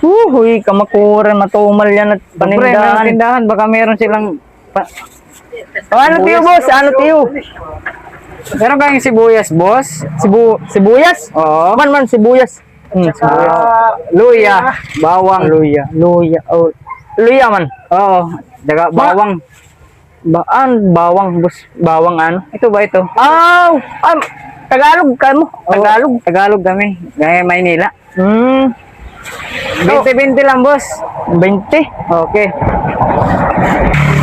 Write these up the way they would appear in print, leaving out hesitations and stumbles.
Huy, kamakuran, matumal yan at Siyempre, may panindahan. tindahan. Baka meron silang... O, ano tiyo, boss? Ano tiyo? Meron kayong sibuyas, boss? Sibuyas? Oo. Man, sibuyas. Sibuyas. Luya. Bawang. Luya. Oh, luya man. Oo. Daga, bawang. Bawang, boss. Bawang ano? Ito ba ito? Tagalog ka mo. Tagalog. Tagalog kami. Gaya Maynila. 20-20 lang, boss. 20. Okay.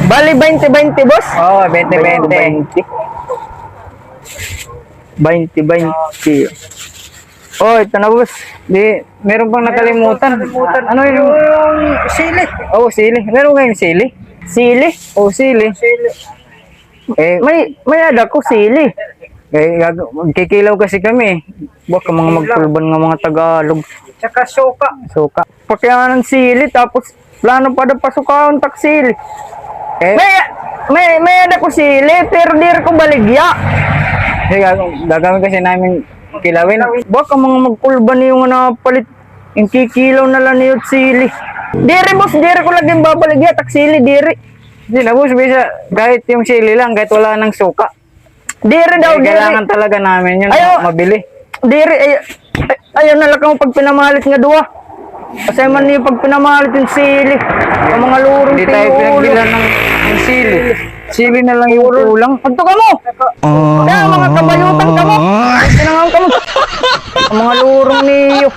Bali, 20-20, boss. Oo, 20-20. 20-20. Oh, ito na, boss. Meron pang nakalimutan. Ano yung... Sili. Oh, sili. Meron kayong sili? Sili? Oh, sili. Eh, May ada ko sili. magkikilaw kasi kami. Baka mga magpulban ng mga Tagalog. Tsaka suka. Suka. Pakyanan ng sili, tapos plano pa daw pasukaon tak sili. Eh, May ada ko sili, pero di ko baligya. gagawin kasi namin kilawin. Baka mga magpulban yung napalit. Yung kikilaw na lang yun sili. Diri, boss, diri ko laging babaligya, tak sili, diri. Hindi na, boss, bisa kahit yung sili lang, kahit wala ng suka. Diri daw, diri. Kailangan talaga namin yun, mabili. Diri, ayaw na lang kung pag pinamalit nga duwa. Kasi man niyo pag pinamalit yung sili. Ang mga lurong Hindi tayo pinagbilan ng sili. Sili na lang yung kulang. Pagto ka mo! Kaya mga kabayutan ka mo! Pinangang ka mo! Ang mga lurong niyo.